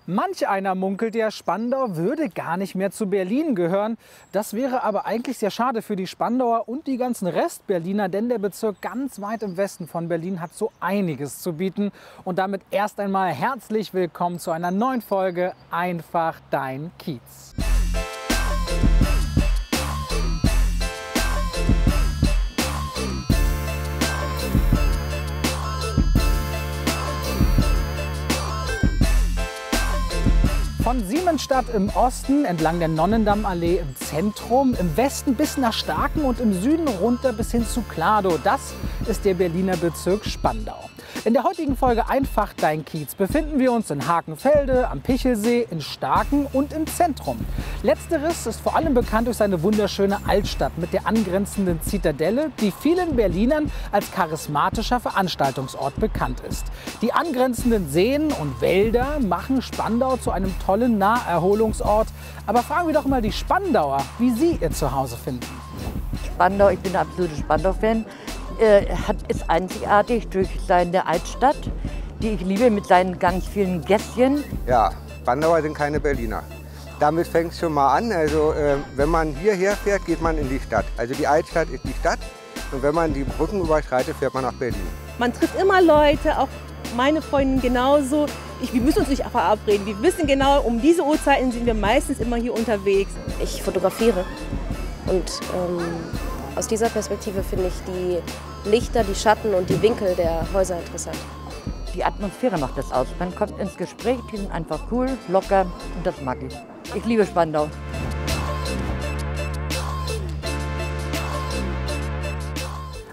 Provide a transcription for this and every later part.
Manch einer munkelt ja, Spandau würde gar nicht mehr zu Berlin gehören. Das wäre aber eigentlich sehr schade für die Spandauer und die ganzen Rest-Berliner, denn der Bezirk ganz weit im Westen von Berlin hat so einiges zu bieten. Und damit erst einmal herzlich willkommen zu einer neuen Folge Einfach dein Kiez. Von Siemensstadt im Osten entlang der Nonnendammallee im Zentrum, im Westen bis nach Starken und im Süden runter bis hin zu Kladow. Das ist der Berliner Bezirk Spandau. In der heutigen Folge Einfach dein Kiez befinden wir uns in Hakenfelde, am Pichelsee, in Starken und im Zentrum. Letzteres ist vor allem bekannt durch seine wunderschöne Altstadt mit der angrenzenden Zitadelle, die vielen Berlinern als charismatischer Veranstaltungsort bekannt ist. Die angrenzenden Seen und Wälder machen Spandau zu einem tollen Naherholungsort. Aber fragen wir doch mal die Spandauer, wie sie ihr Zuhause finden. Spandau, ich bin ein absoluter Spandau-Fan. Ist einzigartig durch seine Altstadt, die ich liebe, mit seinen ganz vielen Gässchen. Ja, Spandauer sind keine Berliner. Damit fängt es schon mal an. Also, wenn man hierher fährt, geht man in die Stadt. Also die Altstadt ist die Stadt und wenn man die Brücken überschreitet, fährt man nach Berlin. Man trifft immer Leute, auch meine Freundin genauso. Wir müssen uns nicht verabreden. Wir wissen genau, um diese Uhrzeiten sind wir meistens immer hier unterwegs. Ich fotografiere und aus dieser Perspektive finde ich die Lichter, die Schatten und die Winkel der Häuser interessant. Die Atmosphäre macht das aus. Man kommt ins Gespräch, die sind einfach cool, locker und das mag ich. Ich liebe Spandau.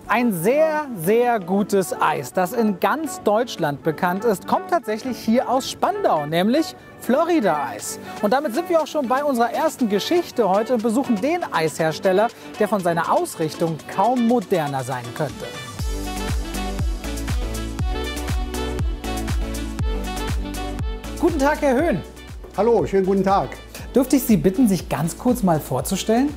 Ein sehr, sehr gutes Eis, das in ganz Deutschland bekannt ist, kommt tatsächlich hier aus Spandau, nämlich Florida-Eis. Und damit sind wir auch schon bei unserer ersten Geschichte heute und besuchen den Eishersteller, der von seiner Ausrichtung kaum moderner sein könnte. Guten Tag, Herr Höhn. Hallo, schönen guten Tag. Dürfte ich Sie bitten, sich ganz kurz mal vorzustellen?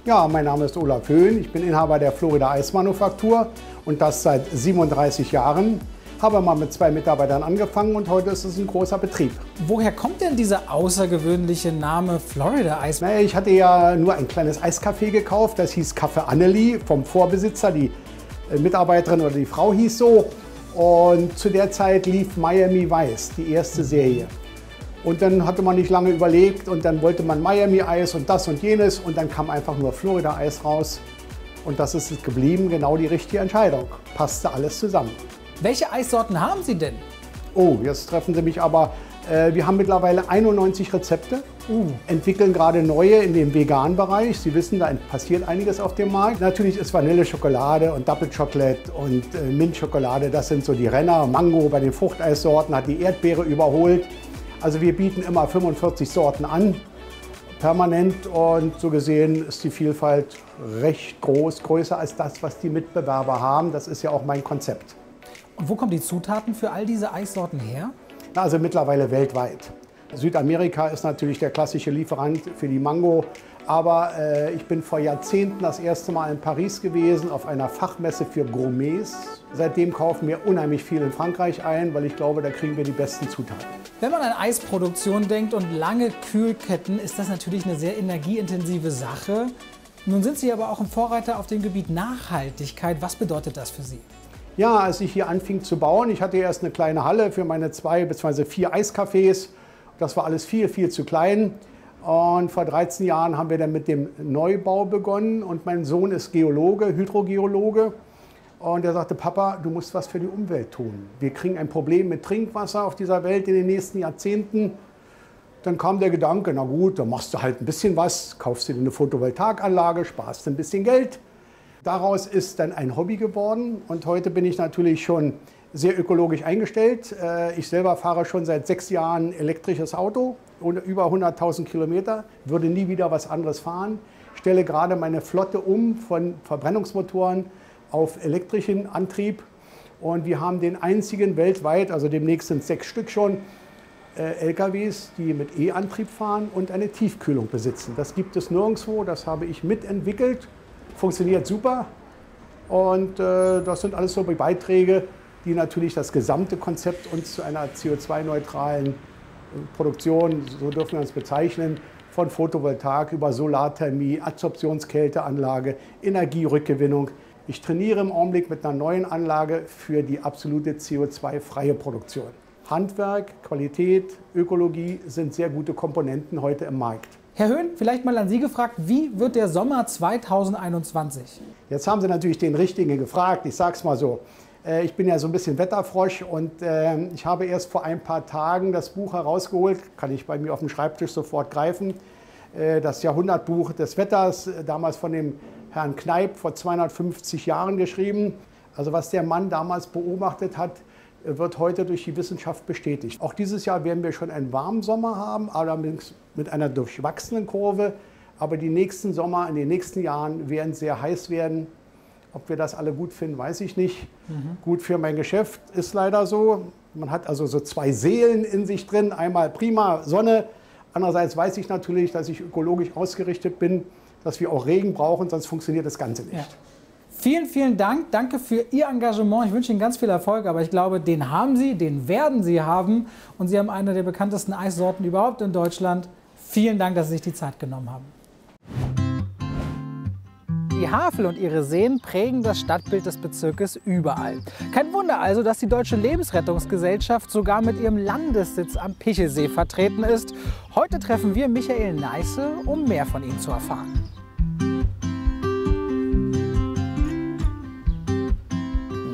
Ja, mein Name ist Olaf Höhn. Ich bin Inhaber der Florida Eismanufaktur und das seit 37 Jahren. Habe mal mit 2 Mitarbeitern angefangen und heute ist es ein großer Betrieb. Woher kommt denn dieser außergewöhnliche Name Florida Eis? Naja, ich hatte ja nur ein kleines Eiscafé gekauft, das hieß Café Annelie vom Vorbesitzer. Die Mitarbeiterin oder die Frau hieß so. Und zu der Zeit lief Miami Vice, die erste Serie. Und dann hatte man nicht lange überlegt und dann wollte man Miami Eis und das und jenes und dann kam einfach nur Florida Eis raus. Und das ist es geblieben, genau die richtige Entscheidung. Passte alles zusammen. Welche Eissorten haben Sie denn? Oh, jetzt treffen Sie mich aber. Wir haben mittlerweile 91 Rezepte, entwickeln gerade neue in dem veganen Bereich. Sie wissen, da passiert einiges auf dem Markt. Natürlich ist Vanilleschokolade und Double Chocolate und Mintschokolade, das sind so die Renner. Mango bei den Fruchteissorten hat die Erdbeere überholt. Also wir bieten immer 45 Sorten an, permanent, und so gesehen ist die Vielfalt recht groß, größer als das, was die Mitbewerber haben. Das ist ja auch mein Konzept. Und wo kommen die Zutaten für all diese Eissorten her? Also mittlerweile weltweit. Südamerika ist natürlich der klassische Lieferant für die Mango. Aber ich bin vor Jahrzehnten das erste Mal in Paris gewesen, auf einer Fachmesse für Gourmets. Seitdem kaufen wir unheimlich viel in Frankreich ein, weil ich glaube, da kriegen wir die besten Zutaten. Wenn man an Eisproduktion denkt und lange Kühlketten, ist das natürlich eine sehr energieintensive Sache. Nun sind Sie aber auch ein Vorreiter auf dem Gebiet Nachhaltigkeit. Was bedeutet das für Sie? Ja, als ich hier anfing zu bauen, ich hatte erst eine kleine Halle für meine 2 bzw. 4 Eiscafés. Das war alles viel, viel zu klein. Und vor 13 Jahren haben wir dann mit dem Neubau begonnen. Und mein Sohn ist Geologe, Hydrogeologe. Und er sagte, Papa, du musst was für die Umwelt tun. Wir kriegen ein Problem mit Trinkwasser auf dieser Welt in den nächsten Jahrzehnten. Dann kam der Gedanke, na gut, dann machst du halt ein bisschen was, kaufst dir eine Photovoltaikanlage, sparst ein bisschen Geld. Daraus ist dann ein Hobby geworden. Und heute bin ich natürlich schon sehr ökologisch eingestellt. Ich selber fahre schon seit 6 Jahren elektrisches Auto, über 100.000 Kilometer, würde nie wieder was anderes fahren. Stelle gerade meine Flotte um von Verbrennungsmotoren auf elektrischen Antrieb. Und wir haben den einzigen weltweit, also demnächst sind 6 Stück schon, LKWs, die mit E-Antrieb fahren und eine Tiefkühlung besitzen. Das gibt es nirgendwo, das habe ich mitentwickelt, funktioniert super. Und das sind alles so Beiträge, die natürlich das gesamte Konzept uns zu einer CO2-neutralen Produktion, so dürfen wir uns bezeichnen, von Photovoltaik über Solarthermie, Adsorptionskälteanlage, Energierückgewinnung. Ich trainiere im Augenblick mit einer neuen Anlage für die absolute CO2-freie Produktion. Handwerk, Qualität, Ökologie sind sehr gute Komponenten heute im Markt. Herr Höhn, vielleicht mal an Sie gefragt, wie wird der Sommer 2021? Jetzt haben Sie natürlich den Richtigen gefragt, ich sage es mal so. Ich bin ja so ein bisschen Wetterfrosch und ich habe erst vor ein paar Tagen das Buch herausgeholt, kann ich bei mir auf dem Schreibtisch sofort greifen, das Jahrhundertbuch des Wetters, damals von dem Herrn Kneipp vor 250 Jahren geschrieben. Also was der Mann damals beobachtet hat, wird heute durch die Wissenschaft bestätigt. Auch dieses Jahr werden wir schon einen warmen Sommer haben, allerdings mit einer durchwachsenen Kurve. Aber die nächsten Sommer in den nächsten Jahren werden sehr heiß werden. Ob wir das alle gut finden, weiß ich nicht. Gut für mein Geschäft ist leider so. Man hat also so zwei Seelen in sich drin. Einmal prima Sonne. Andererseits weiß ich natürlich, dass ich ökologisch ausgerichtet bin, dass wir auch Regen brauchen, sonst funktioniert das Ganze nicht. Ja. Vielen, vielen Dank. Danke für Ihr Engagement. Ich wünsche Ihnen ganz viel Erfolg, aber ich glaube, den haben Sie, den werden Sie haben. Und Sie haben eine der bekanntesten Eissorten überhaupt in Deutschland. Vielen Dank, dass Sie sich die Zeit genommen haben. Die Havel und ihre Seen prägen das Stadtbild des Bezirkes überall. Kein Wunder also, dass die Deutsche Lebensrettungsgesellschaft sogar mit ihrem Landessitz am Pichelsee vertreten ist. Heute treffen wir Michael Neisse, um mehr von ihm zu erfahren.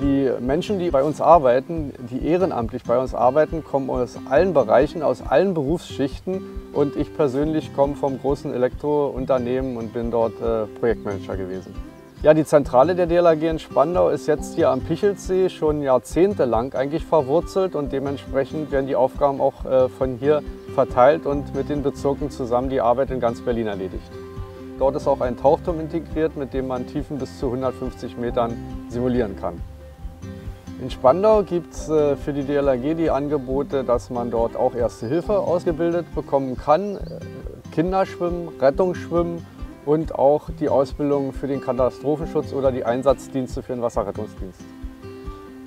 Die Menschen, die bei uns arbeiten, die ehrenamtlich bei uns arbeiten, kommen aus allen Bereichen, aus allen Berufsschichten. Und ich persönlich komme vom großen Elektrounternehmen und bin dort Projektmanager gewesen. Ja, die Zentrale der DLRG in Spandau ist jetzt hier am Pichelsee schon jahrzehntelang eigentlich verwurzelt und dementsprechend werden die Aufgaben auch von hier verteilt und mit den Bezirken zusammen die Arbeit in ganz Berlin erledigt. Dort ist auch ein Tauchturm integriert, mit dem man Tiefen bis zu 150 Metern simulieren kann. In Spandau gibt es für die DLRG die Angebote, dass man dort auch Erste Hilfe ausgebildet bekommen kann, Kinderschwimmen, Rettungsschwimmen und auch die Ausbildung für den Katastrophenschutz oder die Einsatzdienste für den Wasserrettungsdienst.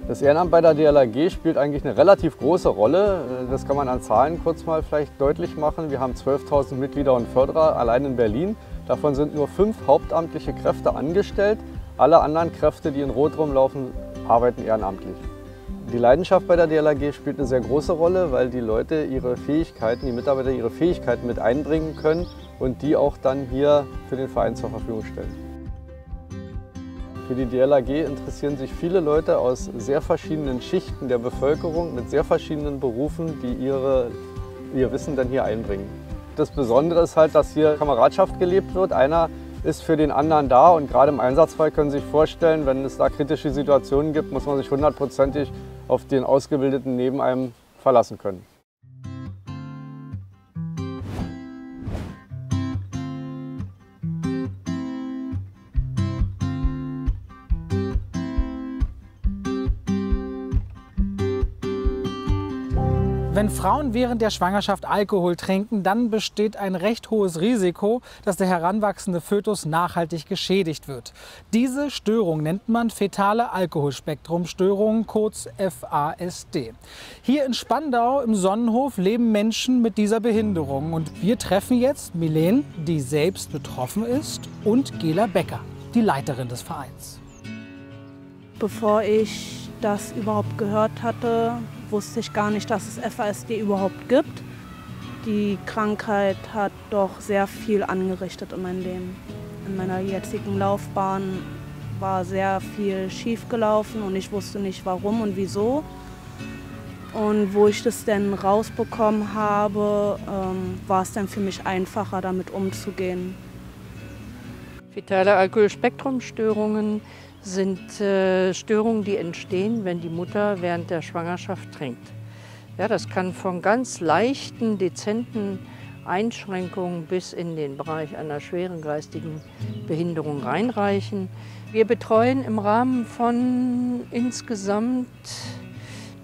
Das Ehrenamt bei der DLRG spielt eigentlich eine relativ große Rolle. Das kann man an Zahlen kurz mal vielleicht deutlich machen. Wir haben 12.000 Mitglieder und Förderer allein in Berlin. Davon sind nur 5 hauptamtliche Kräfte angestellt. Alle anderen Kräfte, die in Rot rumlaufen, arbeiten ehrenamtlich. Die Leidenschaft bei der DLRG spielt eine sehr große Rolle, weil die Leute ihre Fähigkeiten, die Mitarbeiter ihre Fähigkeiten mit einbringen können und die auch dann hier für den Verein zur Verfügung stellen. Für die DLRG interessieren sich viele Leute aus sehr verschiedenen Schichten der Bevölkerung mit sehr verschiedenen Berufen, die ihr Wissen dann hier einbringen. Das Besondere ist halt, dass hier Kameradschaft gelebt wird. Einer ist für den anderen da und gerade im Einsatzfall können Sie sich vorstellen, wenn es da kritische Situationen gibt, muss man sich 100%ig auf den Ausgebildeten neben einem verlassen können. Wenn Frauen während der Schwangerschaft Alkohol trinken, dann besteht ein recht hohes Risiko, dass der heranwachsende Fötus nachhaltig geschädigt wird. Diese Störung nennt man fetale Alkoholspektrumstörung, kurz FASD. Hier in Spandau im Sonnenhof leben Menschen mit dieser Behinderung. Und wir treffen jetzt Milene, die selbst betroffen ist, und Gela Becker, die Leiterin des Vereins. Bevor ich das überhaupt gehört hatte, wusste ich gar nicht, dass es FASD überhaupt gibt. Die Krankheit hat doch sehr viel angerichtet in meinem Leben. In meiner jetzigen Laufbahn war sehr viel schief gelaufen und ich wusste nicht warum und wieso. Und wo ich das dann rausbekommen habe, war es dann für mich einfacher, damit umzugehen. Fetale Alkoholspektrumstörungen sind Störungen, die entstehen, wenn die Mutter während der Schwangerschaft trinkt. Ja, das kann von ganz leichten, dezenten Einschränkungen bis in den Bereich einer schweren geistigen Behinderung reinreichen. Wir betreuen im Rahmen von insgesamt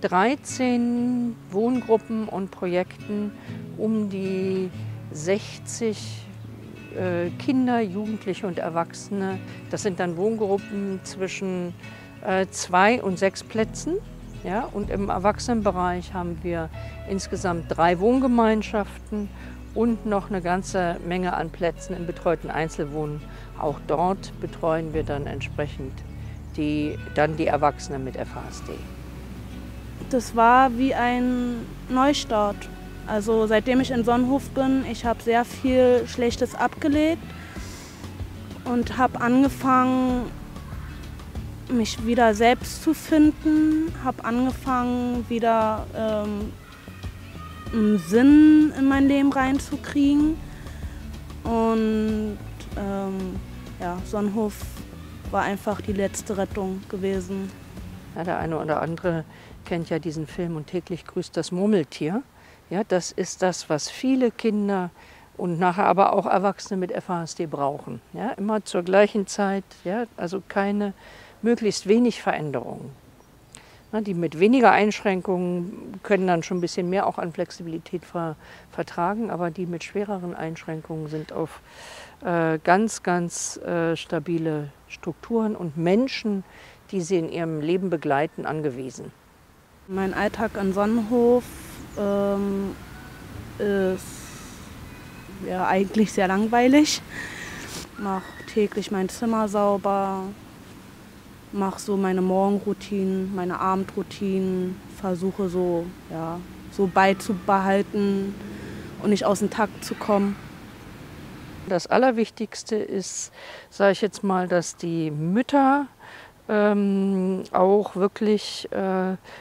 13 Wohngruppen und Projekten um die 60 Kinder, Jugendliche und Erwachsene. Das sind dann Wohngruppen zwischen 2 und 6 Plätzen. Ja, und im Erwachsenenbereich haben wir insgesamt 3 Wohngemeinschaften und noch eine ganze Menge an Plätzen im betreuten Einzelwohnen. Auch dort betreuen wir dann entsprechend die Erwachsenen mit FASD. Das war wie ein Neustart. Also seitdem ich in Sonnenhof bin, ich habe sehr viel Schlechtes abgelegt und habe angefangen, mich wieder selbst zu finden, habe angefangen, wieder einen Sinn in mein Leben reinzukriegen. Und ja, Sonnenhof war einfach die letzte Rettung gewesen. Ja, der eine oder andere kennt ja diesen Film Und täglich grüßt das Murmeltier. Ja, das ist das, was viele Kinder und nachher aber auch Erwachsene mit FASD brauchen. Ja, immer zur gleichen Zeit, ja, also möglichst wenig Veränderungen. Die mit weniger Einschränkungen können dann schon ein bisschen mehr auch an Flexibilität vertragen, aber die mit schwereren Einschränkungen sind auf ganz stabile Strukturen und Menschen, die sie in ihrem Leben begleiten, angewiesen. Mein Alltag an Sonnenhof ist ja eigentlich sehr langweilig. Ich mache täglich mein Zimmer sauber, mache so meine Morgenroutinen, meine Abendroutinen, versuche so beizubehalten und nicht aus dem Takt zu kommen. Das Allerwichtigste ist, sage ich jetzt mal, dass die Mütter auch wirklich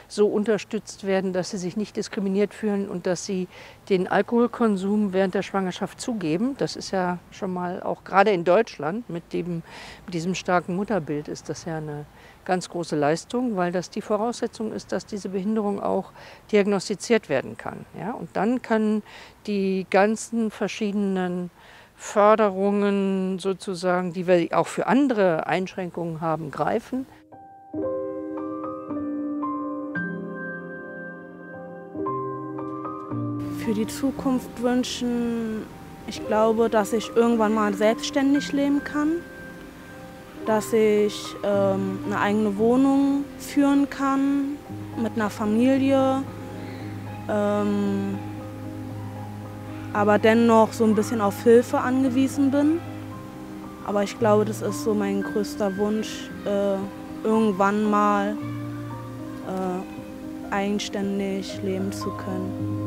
so unterstützt werden, dass sie sich nicht diskriminiert fühlen und dass sie den Alkoholkonsum während der Schwangerschaft zugeben. Das ist ja schon mal auch gerade in Deutschland mit diesem starken Mutterbild ist das ja eine ganz große Leistung, weil das die Voraussetzung ist, dass diese Behinderung auch diagnostiziert werden kann. Ja? Und dann können die ganzen verschiedenen Förderungen sozusagen, die wir auch für andere Einschränkungen haben, greifen. Für die Zukunft wünschen, ich glaube, dass ich irgendwann mal selbstständig leben kann, dass ich eine eigene Wohnung führen kann mit einer Familie, aber dennoch so ein bisschen auf Hilfe angewiesen bin. Aber ich glaube, das ist so mein größter Wunsch, irgendwann mal eigenständig leben zu können.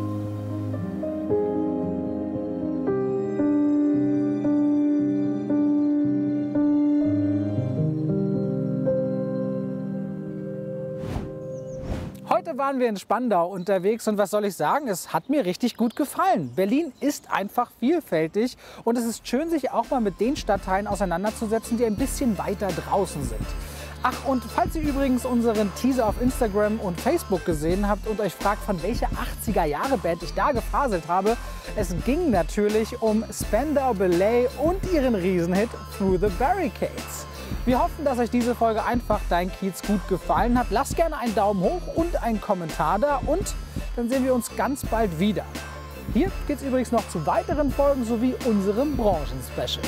Heute waren wir in Spandau unterwegs und was soll ich sagen, es hat mir richtig gut gefallen. Berlin ist einfach vielfältig und es ist schön, sich auch mal mit den Stadtteilen auseinanderzusetzen, die ein bisschen weiter draußen sind. Ach, und falls ihr übrigens unseren Teaser auf Instagram und Facebook gesehen habt und euch fragt, von welcher 80er-Jahre-Band ich da gefaselt habe, es ging natürlich um Spandau Ballet und ihren Riesenhit Through the Barricades. Wir hoffen, dass euch diese Folge einfach Dein Kiez gut gefallen hat. Lasst gerne einen Daumen hoch und einen Kommentar da und dann sehen wir uns ganz bald wieder. Hier geht es übrigens noch zu weiteren Folgen sowie unserem Branchenspecial.